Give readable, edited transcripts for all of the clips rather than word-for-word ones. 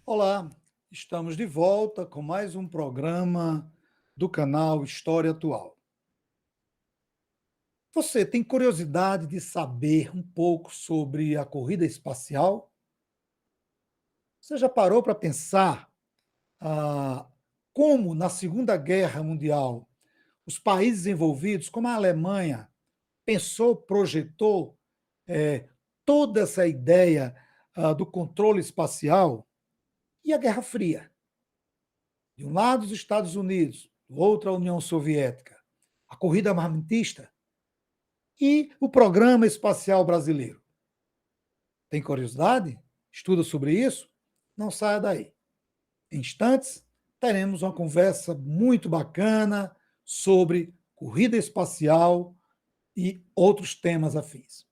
Olá, estamos de volta com mais um programa do canal História Atual. Você tem curiosidade de saber um pouco sobre a corrida espacial? Você já parou para pensar ah, como na Segunda Guerra Mundial os países envolvidos, como a Alemanha, pensou, projetou eh, toda essa ideia do controle espacial e a Guerra Fria? De um lado, os Estados Unidos, do outro, a União Soviética, a corrida armamentista e o Programa Espacial Brasileiro. Tem curiosidade? Estuda sobre isso? Não saia daí. Em instantes, teremos uma conversa muito bacana sobre corrida espacial e outros temas afins.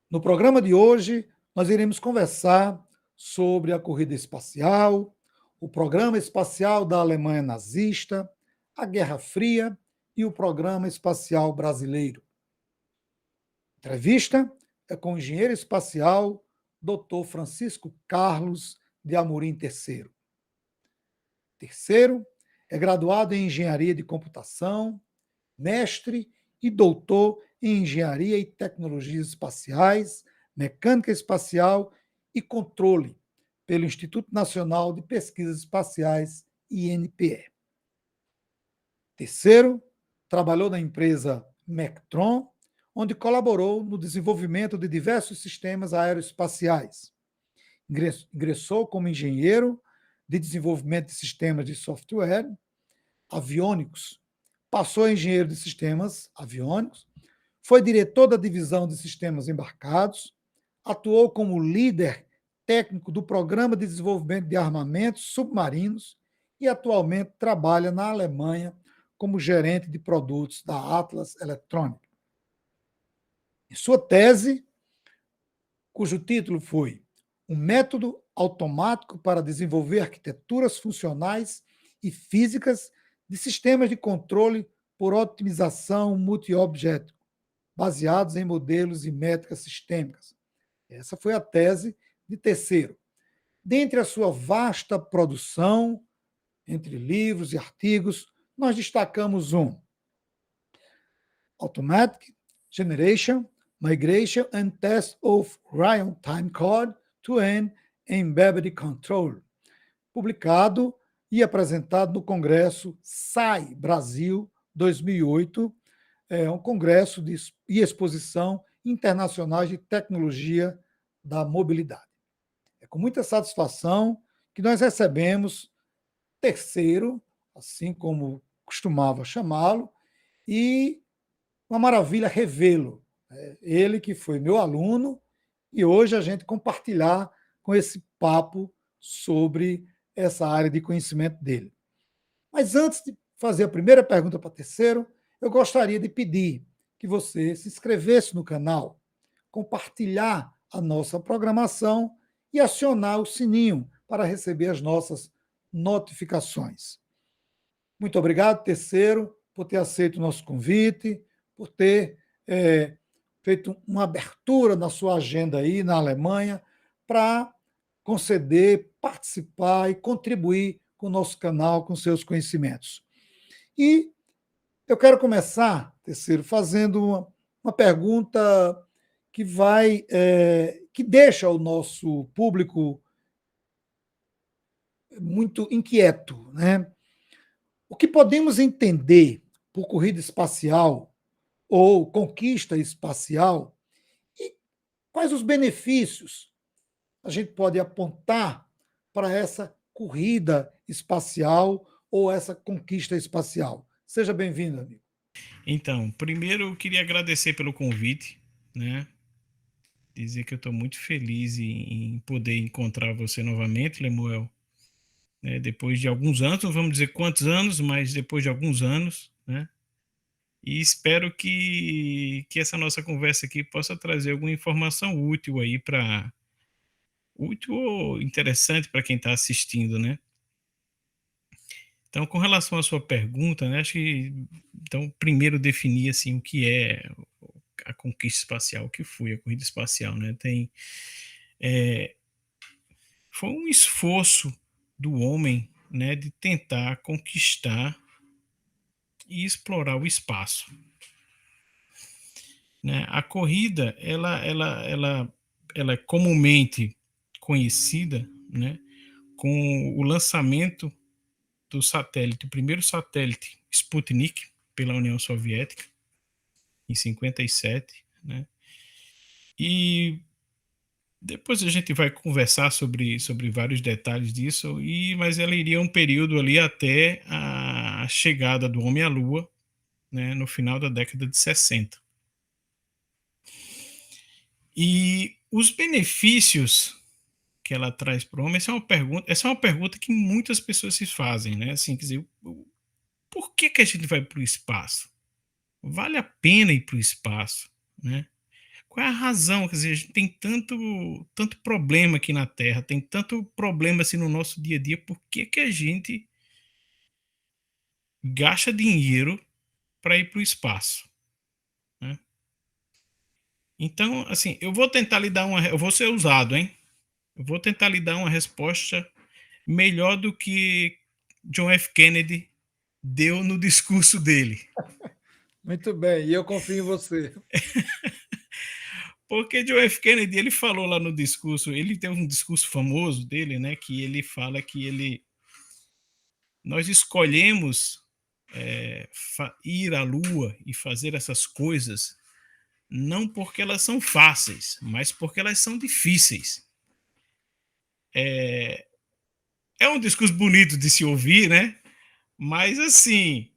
No programa de hoje, nós iremos conversar sobre a corrida espacial, o programa espacial da Alemanha nazista, a Guerra Fria e o programa espacial brasileiro. A entrevista é com o engenheiro espacial Dr. Francisco Carlos de Amorim III. Terceiro, é graduado em engenharia de computação, mestre e doutor em engenharia e tecnologias espaciais, mecânica espacial e controle pelo Instituto Nacional de Pesquisas Espaciais, INPE. Terceiro, trabalhou na empresa Mectron, onde colaborou no desenvolvimento de diversos sistemas aeroespaciais. Ingressou como engenheiro de desenvolvimento de sistemas de software aviônicos, passou a engenheiro de sistemas aviônicos, foi diretor da divisão de sistemas embarcados, atuou como líder técnico do Programa de Desenvolvimento de Armamentos Submarinos e atualmente trabalha na Alemanha como gerente de produtos da Atlas Eletrônica. Em sua tese, cujo título foi Um método automático para desenvolver arquiteturas funcionais e físicas de sistemas de controle por otimização multi-objeto, baseados em modelos e métricas sistêmicas. Essa foi a tese de terceiro. Dentre a sua vasta produção, entre livros e artigos, nós destacamos um: Automatic Generation, Migration and Test of Real-Time Code to an Embedded Control, publicado e apresentado no Congresso SAI Brasil 2008, um congresso e exposição internacionais de tecnologia da mobilidade. É com muita satisfação que nós recebemos terceiro, assim como costumava chamá-lo, e uma maravilha revê-lo. Ele que foi meu aluno e hoje a gente compartilhar com esse papo sobre essa área de conhecimento dele. Mas antes de fazer a primeira pergunta para terceiro, eu gostaria de pedir que você se inscrevesse no canal, compartilhar a nossa programação e acionar o sininho para receber as nossas notificações. Muito obrigado, terceiro, por ter aceito o nosso convite, por ter feito uma abertura na sua agenda aí na Alemanha para conceder, participar e contribuir com o nosso canal, com seus conhecimentos. E eu quero começar, terceiro, fazendo uma pergunta que que deixa o nosso público muito inquieto, né? O que podemos entender por corrida espacial ou conquista espacial e quais os benefícios a gente pode apontar para essa corrida espacial ou essa conquista espacial? Seja bem-vindo, amigo. Então, primeiro eu queria agradecer pelo convite, né? Dizer que eu estou muito feliz em poder encontrar você novamente, Lemuel. Né? Depois de alguns anos, não vamos dizer quantos anos, mas depois de alguns anos, né? E espero que essa nossa conversa aqui possa trazer alguma informação útil aí para muito interessante para quem está assistindo, né? Então, com relação à sua pergunta, né, acho que então primeiro definir assim o que é a conquista espacial, o que foi a corrida espacial, né? Foi um esforço do homem, né, de tentar conquistar e explorar o espaço, né? A corrida, ela é comumente conhecida, né, com o lançamento do satélite, o primeiro satélite Sputnik pela União Soviética em 57, né? E depois a gente vai conversar sobre vários detalhes disso, mas ela iria um período ali até a chegada do homem à Lua, né, no final da década de 60. E os benefícios que ela traz para o homem, essa é uma pergunta que muitas pessoas se fazem, né? Assim, quer dizer, por que a gente vai para o espaço? Vale a pena ir para o espaço, né? Qual é a razão? Quer dizer, a gente tem tanto problema aqui na Terra, tem tanto problema assim no nosso dia a dia, por que a gente gasta dinheiro para ir para o espaço, né? Então, assim, eu vou ser usado, hein? Eu vou tentar lhe dar uma resposta melhor do que John F. Kennedy deu no discurso dele. Muito bem, e eu confio em você. Porque John F. Kennedy, ele falou lá no discurso, ele tem um discurso famoso dele, né, que ele fala que nós escolhemos ir à Lua e fazer essas coisas não porque elas são fáceis, mas porque elas são difíceis. É um discurso bonito de se ouvir, né? Mas assim,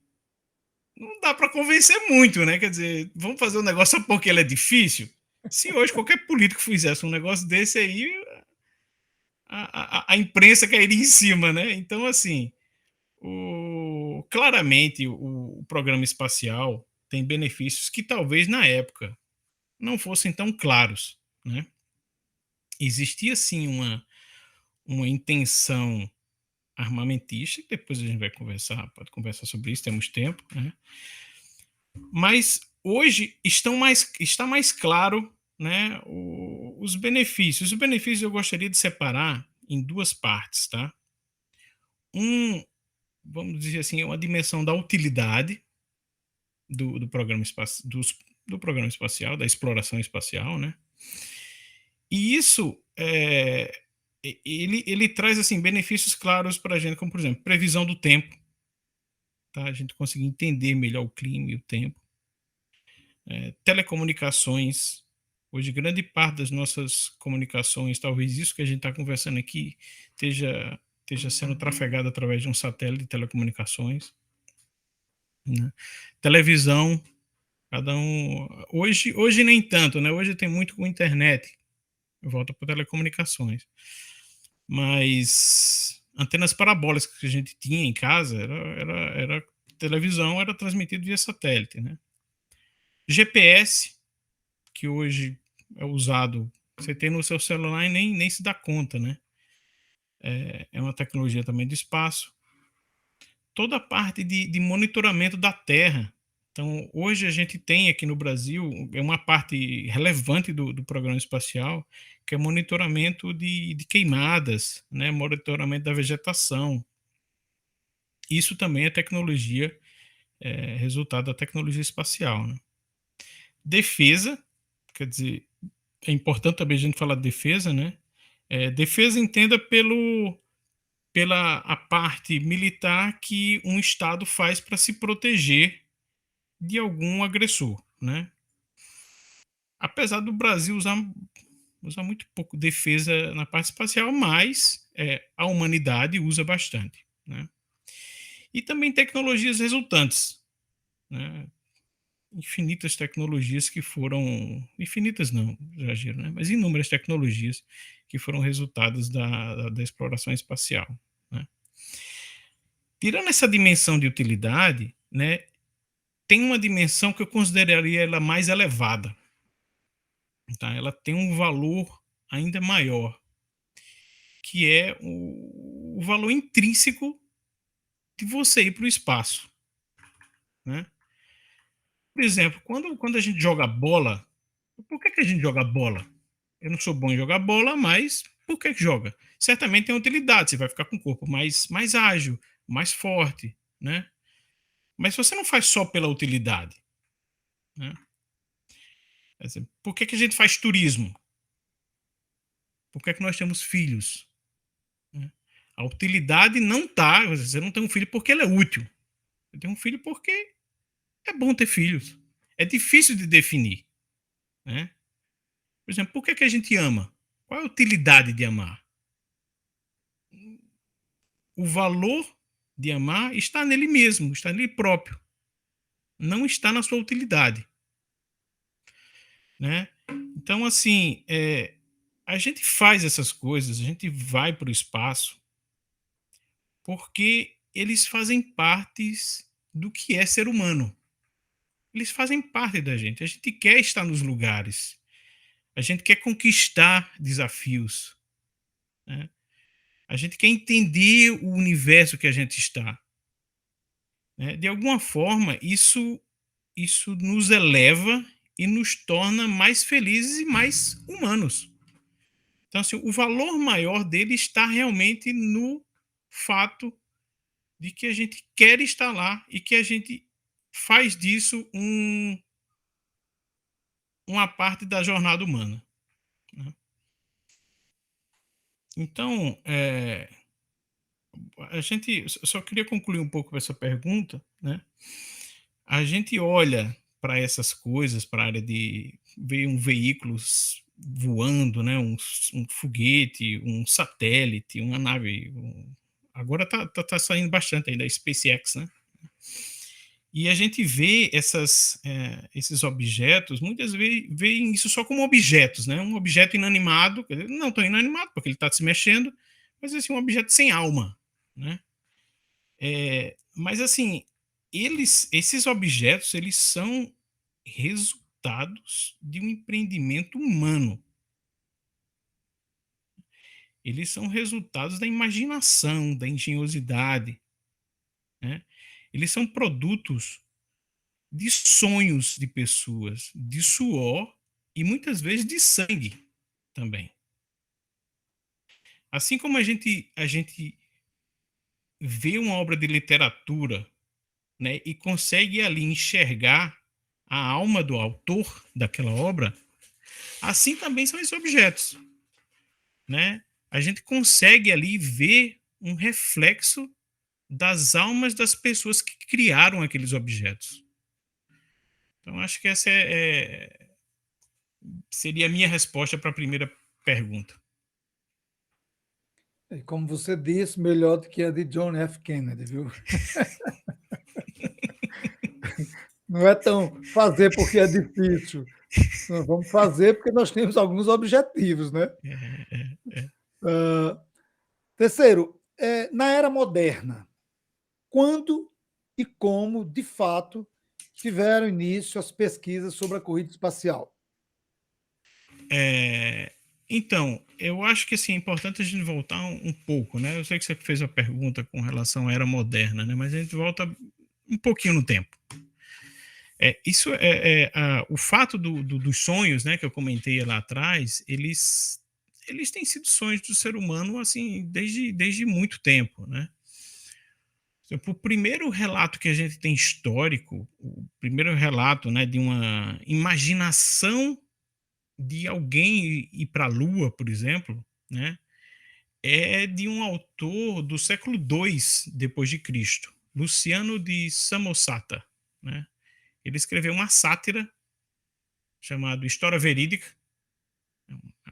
não dá para convencer muito, né? Quer dizer, vamos fazer um negócio só porque ele é difícil? Se hoje qualquer político fizesse um negócio desse aí, a imprensa cairia em cima, né? Então, assim, claramente o programa espacial tem benefícios que talvez na época não fossem tão claros, né? Existia sim uma intenção armamentista, que depois a gente vai pode conversar sobre isso, temos tempo, né? Mas hoje está mais claro, né, os benefícios. Os benefícios eu gostaria de separar em duas partes, tá? Vamos dizer assim, uma dimensão da utilidade do programa do programa espacial, da exploração espacial, né? E isso ele traz assim benefícios claros para a gente, como por exemplo, previsão do tempo, tá? A gente conseguir entender melhor o clima e o tempo. Telecomunicações. Hoje, grande parte das nossas comunicações, talvez isso que a gente está conversando aqui, esteja sendo trafegado através de um satélite de telecomunicações, né? Televisão, cada um. Hoje nem tanto, né? Hoje tem muito com internet. Volta para telecomunicações. Mas antenas parabólicas que a gente tinha em casa, era televisão, era transmitido via satélite, né? GPS, que hoje é usado, você tem no seu celular e nem se dá conta, né? É uma tecnologia também do espaço. Toda a parte de monitoramento da Terra. Então, hoje a gente tem aqui no Brasil uma parte relevante do programa espacial, que é monitoramento de queimadas, né? Monitoramento da vegetação. Isso também é tecnologia, resultado da tecnologia espacial, né? Defesa, quer dizer, é importante também a gente falar de defesa, né? Defesa entenda pela a parte militar que um Estado faz para se proteger de algum agressor, né? Apesar do Brasil usar muito pouco defesa na parte espacial, mas a humanidade usa bastante, né? E também tecnologias resultantes, né? Infinitas tecnologias que foram infinitas não, exagero, né? Mas inúmeras tecnologias que foram resultados da exploração espacial, né? Tirando essa dimensão de utilidade, né, tem uma dimensão que eu consideraria ela mais elevada, tá? Ela tem um valor ainda maior, que é o valor intrínseco de você ir para o espaço, né? Por exemplo, quando a gente joga bola, por que a gente joga bola? Eu não sou bom em jogar bola, mas por que joga? Certamente tem utilidade, você vai ficar com o corpo mais ágil, mais forte, né? Mas você não faz só pela utilidade, né? Por que a gente faz turismo? Por que nós temos filhos? Né? A utilidade não tá. Você não tem um filho porque ele é útil. Você tem um filho porque é bom ter filhos. É difícil de definir, né? Por exemplo, por que a gente ama? Qual é a utilidade de amar? O valor de amar está nele mesmo, está nele próprio. Não está na sua utilidade, né? Então, assim, a gente faz essas coisas, a gente vai para o espaço porque eles fazem parte do que é ser humano. Eles fazem parte da gente. A gente quer estar nos lugares. A gente quer conquistar desafios, né? A gente quer entender o universo que a gente está, né? De alguma forma, isso nos eleva e nos torna mais felizes e mais humanos. Então, assim, o valor maior dele está realmente no fato de que a gente quer estar lá e que a gente faz disso uma parte da jornada humana, né? Então, a gente só queria concluir um pouco essa pergunta, né? A gente olha para essas coisas, para a área de ver um veículo voando, né? Um foguete, um satélite, uma nave. Agora tá saindo bastante aí da SpaceX, né? E a gente vê esses objetos, muitas vezes veem isso só como objetos, né? Um objeto inanimado, não tão inanimado, porque ele está se mexendo, mas assim, um objeto sem alma, né? Mas assim, esses objetos, eles são resultados de um empreendimento humano. Eles são resultados da imaginação, da engenhosidade, né? Eles são produtos de sonhos de pessoas, de suor e muitas vezes de sangue também. Assim como a gente vê uma obra de literatura, né, e consegue ali enxergar a alma do autor daquela obra, assim também são esses objetos, né? A gente consegue ali ver um reflexo das almas das pessoas que criaram aqueles objetos. Então, acho que essa seria a minha resposta para a primeira pergunta. E como você disse, melhor do que a de John F. Kennedy, viu? Não é tão fazer porque é difícil. Nós vamos fazer porque nós temos alguns objetivos, né? Uh, terceiro, na era moderna, quando e como, de fato, tiveram início as pesquisas sobre a corrida espacial? Então, eu acho que assim, é importante a gente voltar um pouco, né? Eu sei que você fez a pergunta com relação à era moderna, né? Mas a gente volta um pouquinho no tempo. O fato dos sonhos, né, que eu comentei lá atrás, eles têm sido sonhos do ser humano assim desde muito tempo, né? O primeiro relato que a gente tem histórico, o primeiro relato, né, de uma imaginação de alguém ir para a Lua, por exemplo, né, é de um autor do século II depois de Cristo, Luciano de Samosata, né? Ele escreveu uma sátira chamada História Verídica,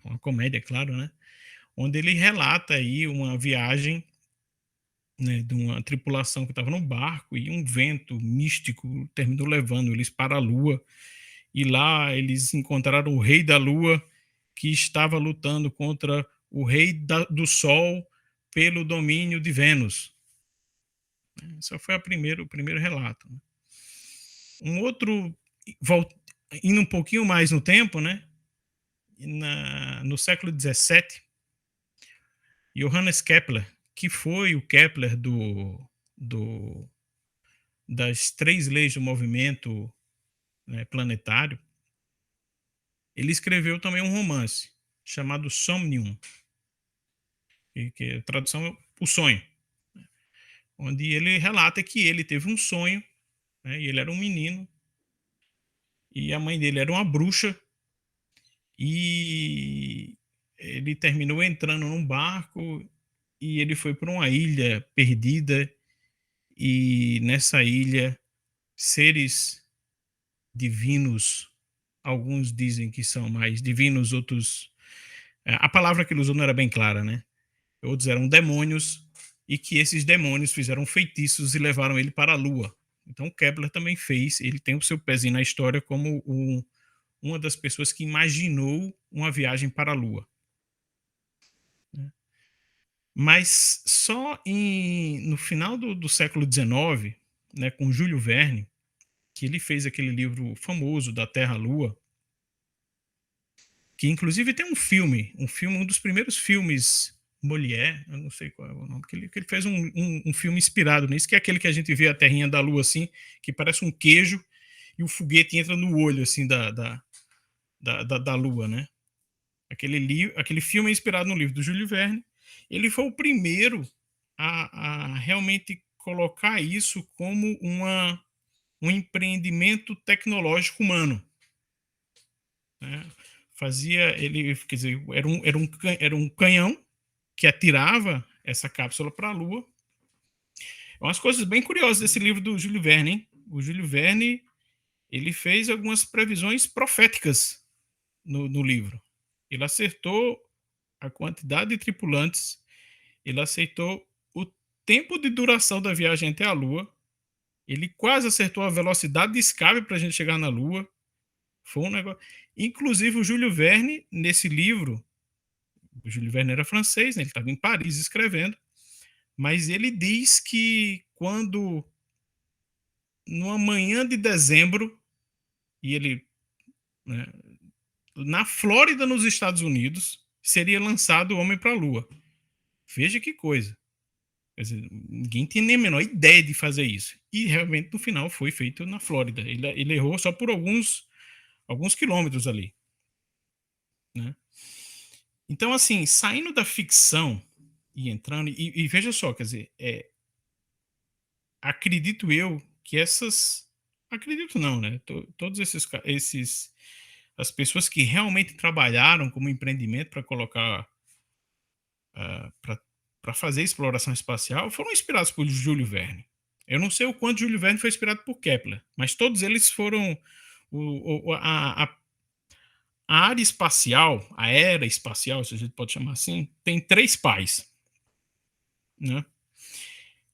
uma comédia, claro, né? Onde ele relata aí uma viagem, né, de uma tripulação que estava no barco e um vento místico terminou levando eles para a Lua. E lá eles encontraram o rei da Lua que estava lutando contra o rei do Sol pelo domínio de Vênus. Esse foi o primeiro relato. Um outro, indo um pouquinho mais no tempo, né? No século XVII, Johannes Kepler, que foi o Kepler das 3 leis do movimento, né, planetário, ele escreveu também um romance chamado Somnium, que a tradução é O Sonho, onde ele relata que ele teve um sonho, né, e ele era um menino, e a mãe dele era uma bruxa, e ele terminou entrando num barco e ele foi para uma ilha perdida, e nessa ilha seres divinos, alguns dizem que são mais divinos, outros, a palavra que ele usou não era bem clara, né? Outros eram demônios, e que esses demônios fizeram feitiços e levaram ele para a Lua. Então Kepler também fez, ele tem o seu pezinho na história como uma das pessoas que imaginou uma viagem para a Lua. Mas só no final do século XIX, né, com Júlio Verne, que ele fez aquele livro famoso da Terra-Lua, que inclusive tem um dos primeiros filmes Molière, eu não sei qual é o nome, que ele fez um filme inspirado nisso, que é aquele que a gente vê a terrinha da Lua assim, que parece um queijo, e o foguete entra no olho assim da Lua, né? Aquele filme é inspirado no livro do Júlio Verne. Ele foi o primeiro a realmente colocar isso como um empreendimento tecnológico humano, né? Ele, quer dizer, era um canhão que atirava essa cápsula para a Lua. Umas coisas bem curiosas desse livro do Júlio Verne, hein? O Júlio Verne, ele fez algumas previsões proféticas no livro. Ele acertou a quantidade de tripulantes, ele aceitou o tempo de duração da viagem até a Lua, ele quase acertou a velocidade de escape para a gente chegar na Lua. Foi um negócio. Inclusive, o Júlio Verne, nesse livro, o Júlio Verne era francês, né? Ele estava em Paris escrevendo, mas ele diz que quando, numa manhã de dezembro, e ele, né, na Flórida, nos Estados Unidos, seria lançado o Homem para a Lua. Veja que coisa. Quer dizer, ninguém tinha nem a menor ideia de fazer isso. E realmente, no final, foi feito na Flórida. Ele errou só por alguns quilômetros ali, né? Então, assim, saindo da ficção e entrando... E veja só, quer dizer, acredito eu que essas... Acredito não, né? Todos esses... As pessoas que realmente trabalharam como empreendimento para colocar... para fazer exploração espacial foram inspirados por Júlio Verne. Eu não sei o quanto Júlio Verne foi inspirado por Kepler, mas todos eles foram... A área espacial, a era espacial, se a gente pode chamar assim, tem 3 pais, né?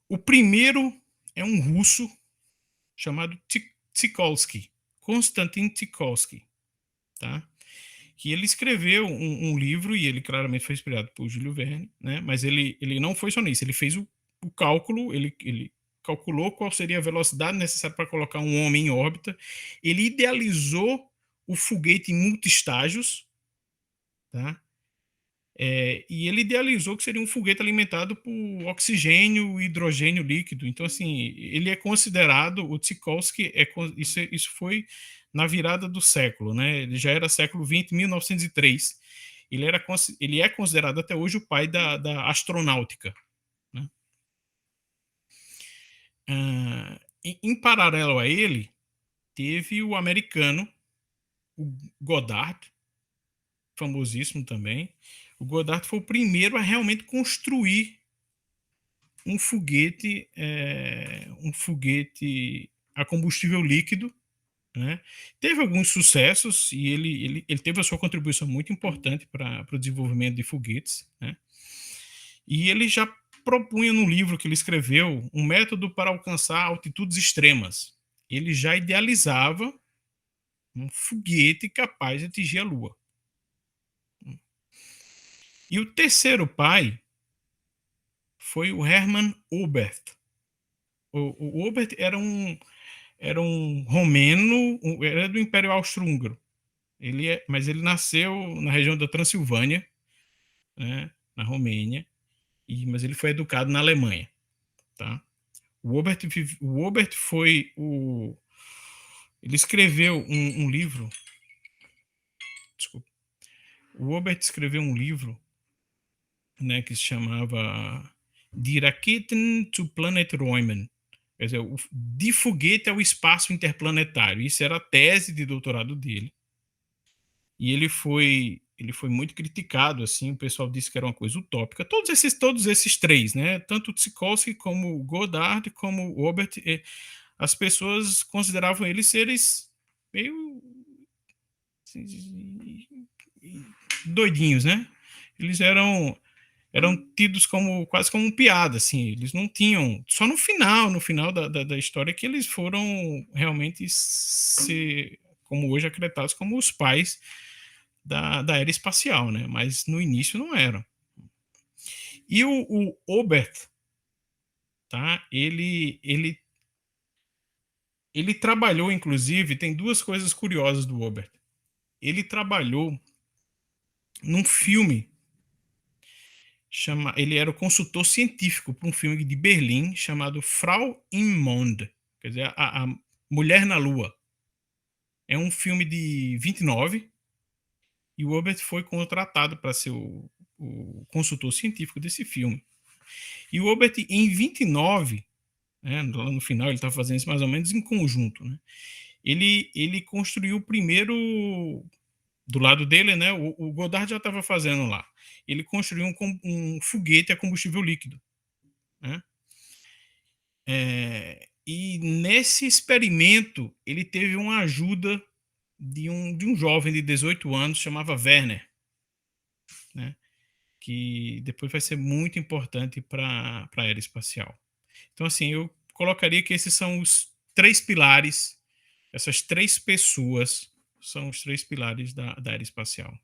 O primeiro é um russo chamado Tsikolsky, Konstantin Tsikolsky, tá? Que ele escreveu um livro, e ele claramente foi inspirado por Júlio Verne, né? Mas ele não foi só nisso, ele fez o cálculo, ele calculou qual seria a velocidade necessária para colocar um homem em órbita, ele idealizou o foguete em multistágios, tá? E ele idealizou que seria um foguete alimentado por oxigênio e hidrogênio líquido. Então, assim, ele é considerado, o Tsikolsky, isso foi na virada do século, né? Ele já era século XX, 1903. Ele é considerado até hoje o pai da astronáutica, né? Em paralelo a ele, teve o americano, o Goddard, famosíssimo também. O Goddard foi o primeiro a realmente construir um foguete a combustível líquido, né? Teve alguns sucessos e ele teve a sua contribuição muito importante para o desenvolvimento de foguetes, né? E ele já propunha no livro que ele escreveu um método para alcançar altitudes extremas. Ele já idealizava um foguete capaz de atingir a Lua. E o terceiro pai foi o Hermann Oberth. O Oberth era um romeno, era do Império Austro-Húngaro. Mas ele nasceu na região da Transilvânia, né, na Romênia, mas ele foi educado na Alemanha, tá? O Obert foi o... Ele escreveu um livro... Desculpa. O Obert escreveu um livro, né, que se chamava Die Raketen zu Planeträumen. Quer dizer, de foguete ao espaço interplanetário. Isso era a tese de doutorado dele. E ele foi muito criticado, assim, o pessoal disse que era uma coisa utópica. Todos esses três, né? Tanto o Tsikolsky como o Goddard, como o Obert, as pessoas consideravam eles seres meio assim, doidinhos, né? Eles eram tidos como quase como piada, assim. Eles não tinham... Só no final da história que eles foram realmente ser, como hoje, acreditados como os pais da era espacial, né? Mas no início não eram. E o Obert, tá? Ele trabalhou, inclusive, tem duas coisas curiosas do Obert. Ele trabalhou num filme, ele era o consultor científico para um filme de Berlim chamado Frau im Mond, quer dizer, a Mulher na Lua. É um filme de 29 e o Obert foi contratado para ser o consultor científico desse filme. E o Obert, em 29, né, no final ele está fazendo isso mais ou menos em conjunto, né? Ele construiu o primeiro, do lado dele, né? O Goddard já estava fazendo lá. Ele construiu um foguete a combustível líquido, né? E nesse experimento ele teve uma ajuda de um jovem de 18 anos, chamava Werner, né? Que depois vai ser muito importante para a era espacial. Então, assim, eu colocaria que esses são os três pilares, essas três pessoas são os três pilares da era espacial.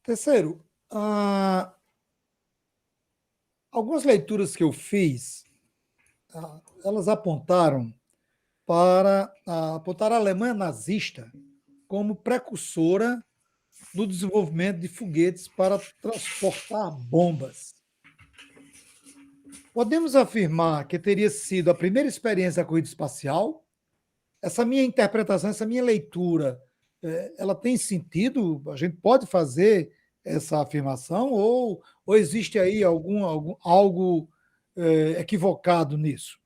Terceiro, algumas leituras que eu fiz, elas apontaram a Alemanha nazista como precursora no desenvolvimento de foguetes para transportar bombas. Podemos afirmar que teria sido a primeira experiência da corrida espacial? Essa minha interpretação, essa minha leitura, ela tem sentido? A gente pode fazer essa afirmação ou existe aí algo equivocado nisso?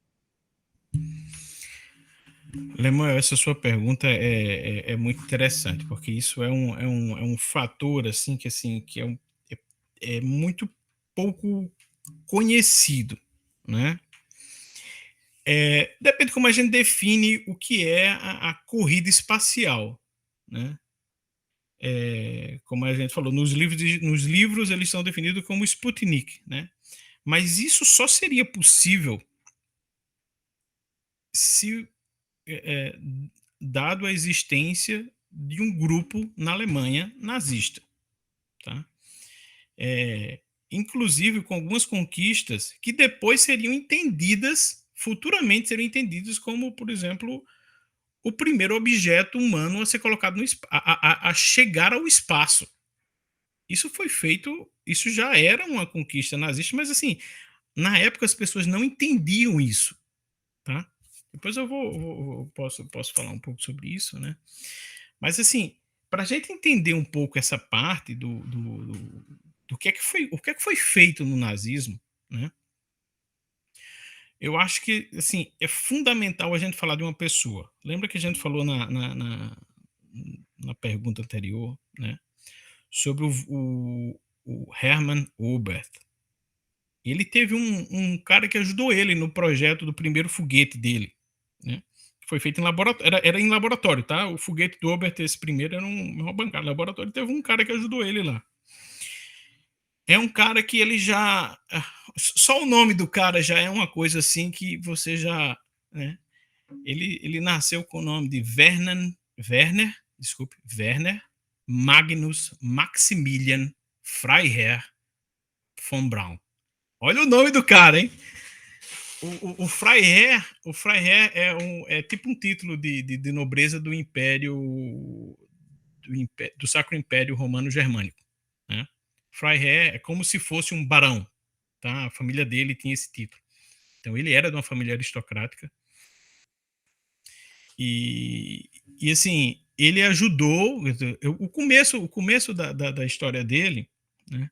Lemuel, essa sua pergunta é muito interessante, porque isso é um fator que é muito pouco conhecido, né? Depende de como a gente define o que é a corrida espacial, né? Como a gente falou, nos livros eles são definidos como Sputnik, né? Mas isso só seria possível se dado a existência de um grupo na Alemanha nazista, tá? Inclusive com algumas conquistas que depois futuramente seriam entendidas como, por exemplo, o primeiro objeto humano a ser colocado a chegar ao espaço. Isso foi feito, isso já era uma conquista nazista, mas assim, na época as pessoas não entendiam isso, tá? Depois eu posso falar um pouco sobre isso, né? Mas assim, para a gente entender um pouco essa parte do que é que foi feito no nazismo, né? Eu acho que assim é fundamental a gente falar de uma pessoa. Lembra que a gente falou na pergunta anterior, né? Sobre o Hermann Oberth. Ele teve um cara que ajudou ele no projeto do primeiro foguete dele, né? Foi feito em laboratório, era em laboratório, tá? O foguete do Oberth, esse primeiro, era uma bancada. Laboratório, teve um cara que ajudou ele lá. É um cara que ele já... Só o nome do cara já é uma coisa assim que você já... Né? Ele nasceu com o nome de Werner Magnus Maximilian Freiherr von Braun. Olha o nome do cara, hein? O Freiherr é tipo um título de nobreza do Império do Sacro Império Romano Germânico, né? Freiherr é como se fosse um barão, tá? A família dele tinha esse título. Então ele era de uma família aristocrática e assim, ele ajudou o começo da história dele, né?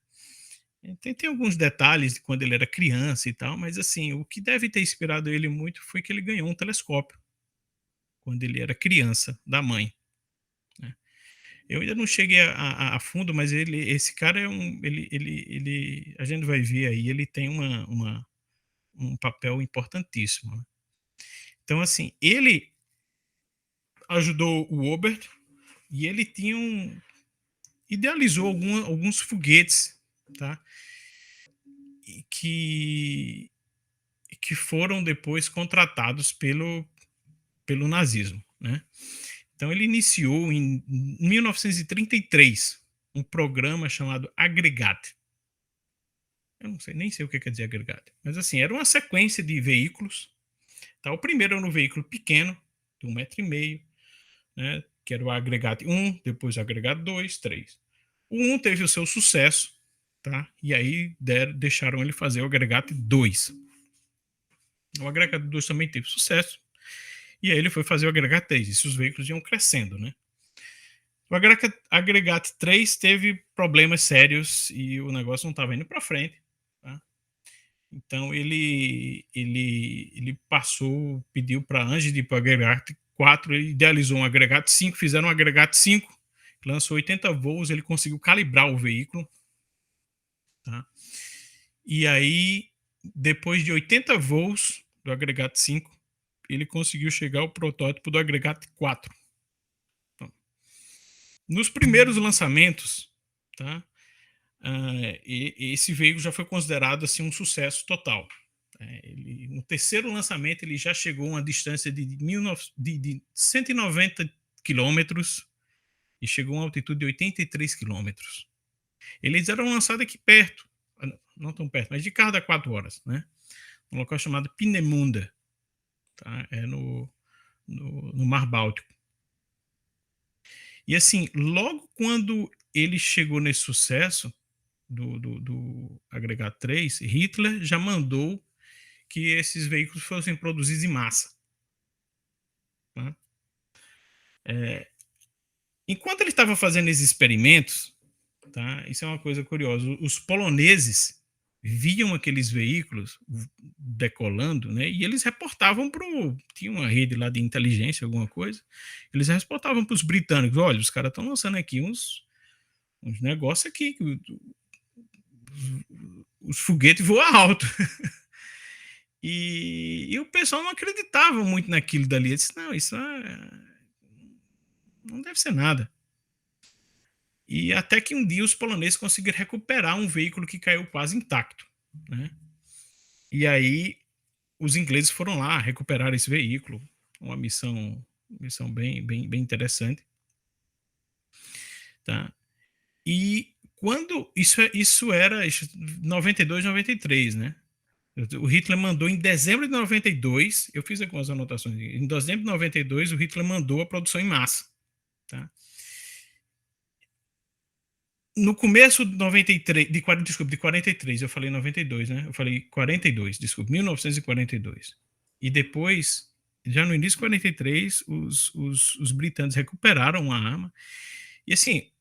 Tem alguns detalhes de quando ele era criança e tal, mas assim, o que deve ter inspirado ele muito foi que ele ganhou um telescópio quando ele era criança, da mãe, né? Eu ainda não cheguei a fundo, mas esse cara é a gente vai ver aí, ele tem um papel importantíssimo, né? Então, assim, ele ajudou o Obert e ele idealizou alguns foguetes, tá? Que foram depois contratados pelo nazismo, né? Então ele iniciou em 1933 um programa chamado Agregate. Eu não sei, nem sei o que quer dizer Agregate, mas assim, era uma sequência de veículos, tá? O primeiro era um veículo pequeno, de 1,5 m, né? Que era o Agregate 1, depois o Agregate 2, 3. O 1 teve o seu sucesso, tá? E aí deixaram ele fazer o Agregate 2. O Agregate 2 também teve sucesso. E aí ele foi fazer o Agregate 3. E os veículos iam crescendo, né? O Agregate 3 teve problemas sérios e o negócio não estava indo para frente, tá? Então ele passou, pediu para, antes de ir para o Agregate 4, ele idealizou um Agregate 5, fizeram um Agregate 5, lançou 80 voos, ele conseguiu calibrar o veículo, tá? E aí, depois de 80 voos do Agregate 5, ele conseguiu chegar ao protótipo do Agregate 4. Então, nos primeiros lançamentos, tá? Esse veículo já foi considerado assim um sucesso total. No terceiro lançamento ele já chegou a uma distância de 190 quilômetros e chegou a uma altitude de 83 quilômetros. Eles eram lançados aqui perto, não tão perto, mas de carro dá 4 horas, né? Um local chamado Peenemünde, tá? É no Mar Báltico. E assim, logo quando ele chegou nesse sucesso do Agregate 3, Hitler já mandou que esses veículos fossem produzidos em massa, tá? Enquanto ele estava fazendo esses experimentos, tá? Isso é uma coisa curiosa. Os poloneses viam aqueles veículos decolando, né? E eles reportavam tinha uma rede lá de inteligência, alguma coisa. Eles reportavam para os britânicos: olha, os caras estão lançando aqui uns negócios aqui, os foguetes voam alto. E o pessoal não acreditava muito naquilo dali. Eu disse: não, isso não deve ser nada. E até que um dia os poloneses conseguiram recuperar um veículo que caiu quase intacto, né? E aí os ingleses foram lá recuperar esse veículo, uma missão bem interessante, tá? E quando isso era 92, 93, né? O Hitler mandou em dezembro de 92, eu fiz algumas anotações. Em dezembro de 92, o Hitler mandou a produção em massa, tá? No começo de 93, de 43, eu falei 92, né? Eu falei 42, desculpa, 1942. E depois, já no início de 43, os britânicos recuperaram a arma. E assim,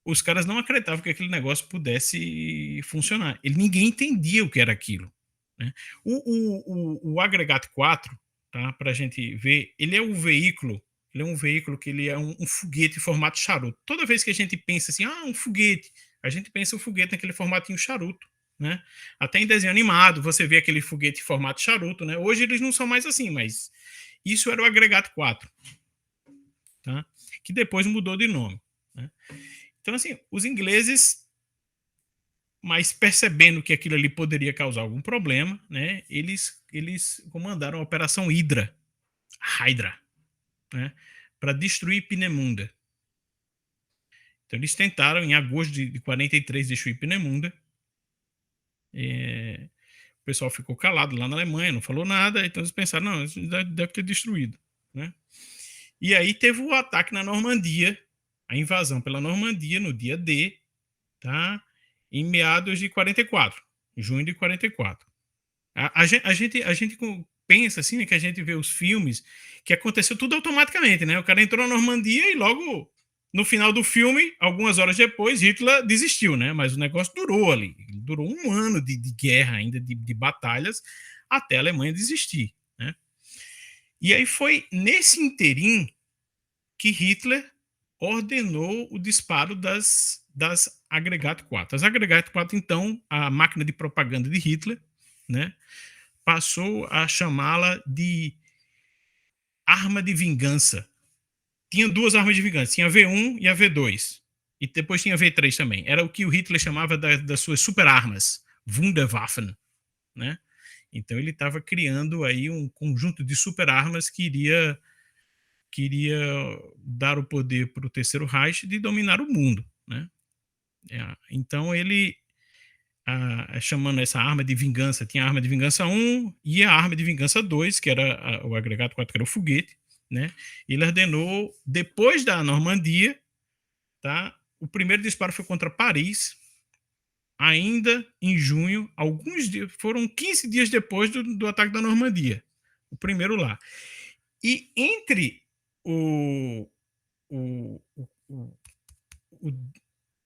os caras não acreditavam que aquele negócio pudesse funcionar. Ninguém entendia o que era aquilo, né? O Agregate 4, tá? Para a gente ver, ele é um veículo que ele é um foguete em formato charuto. Toda vez que a gente pensa assim, um foguete, a gente pensa o foguete naquele formatinho charuto, né? Até em desenho animado você vê aquele foguete em formato charuto, né? Hoje eles não são mais assim, mas isso era o Agregate 4, tá? Que depois mudou de nome, né? Então, assim, os ingleses, mas percebendo que aquilo ali poderia causar algum problema, né? Eles comandaram a Operação Hydra, né? Para destruir Peenemünde. Então eles tentaram, em agosto de 43, destruir Peenemünde. O pessoal ficou calado lá na Alemanha, não falou nada, então eles pensaram, não, isso deve ter destruído, né? E aí teve o ataque na Normandia, a invasão pela Normandia no dia D, tá? Em meados de 44, junho de 44. A gente pensa assim, né, que a gente vê os filmes que aconteceu tudo automaticamente, né? O cara entrou na Normandia e logo no final do filme, algumas horas depois, Hitler desistiu, né? Mas o negócio durou ali, durou um ano de guerra ainda, de batalhas, até a Alemanha desistir, né? E aí foi nesse interim que Hitler ordenou o disparo das Agregat 4. As Agregat 4, então, a máquina de propaganda de Hitler, né, passou a chamá-la de arma de vingança. Tinha duas armas de vingança, tinha a V1 e a V2. E depois tinha a V3 também. Era o que o Hitler chamava das suas super armas, Wunderwaffen, né? Então ele estava criando aí um conjunto de super armas que queria dar o poder para o Terceiro Reich de dominar o mundo, né? Então ele, chamando essa arma de vingança, tinha a arma de vingança 1 e a arma de vingança 2, que era o agregado 4, que era o foguete, né? Ele ordenou, depois da Normandia, tá? O primeiro disparo foi contra Paris, ainda em junho, alguns dias, foram 15 dias depois do ataque da Normandia, o primeiro lá. E entre o, o, o,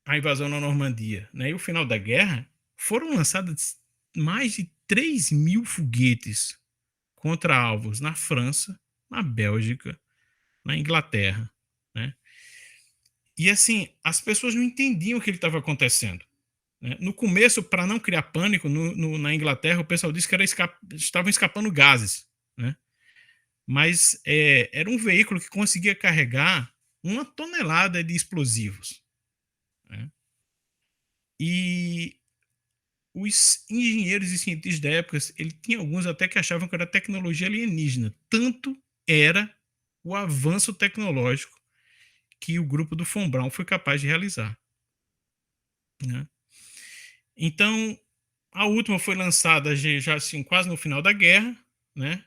a invasão na Normandia, né, e o final da guerra, foram lançadas mais de 3.000 foguetes contra alvos na França, na Bélgica, na Inglaterra, né? E assim, as pessoas não entendiam o que estava acontecendo, né? No começo, para não criar pânico, na Inglaterra, o pessoal disse que estavam escapando gases, né? Mas era um veículo que conseguia carregar 1 tonelada de explosivos, né? E os engenheiros e cientistas da época, ele tinha alguns até que achavam que era tecnologia alienígena. Tanto era o avanço tecnológico que o grupo do Von Braun foi capaz de realizar, né? Então, a última foi lançada já assim, quase no final da guerra, né?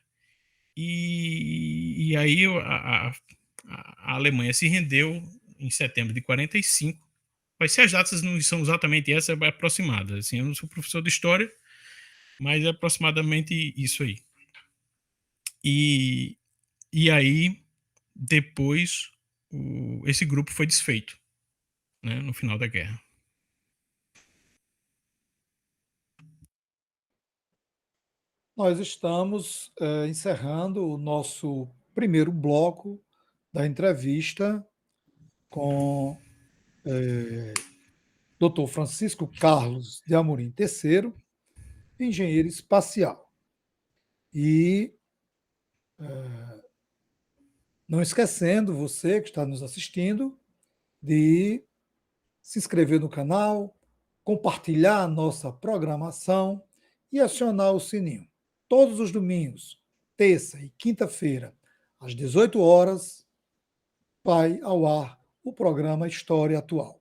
E aí a Alemanha se rendeu em setembro de 45. Vai ser, as datas não são exatamente essas, é aproximadas. Assim, eu não sou professor de história, mas é aproximadamente isso aí. E aí, depois, esse grupo foi desfeito, né, no final da guerra. Nós estamos encerrando o nosso primeiro bloco da entrevista com Dr. Francisco Carlos de Amorim III, engenheiro espacial. E não esquecendo, você que está nos assistindo, de se inscrever no canal, compartilhar a nossa programação e acionar o sininho. Todos os domingos, terça e quinta-feira, às 18 horas, vai ao ar o programa História Atual.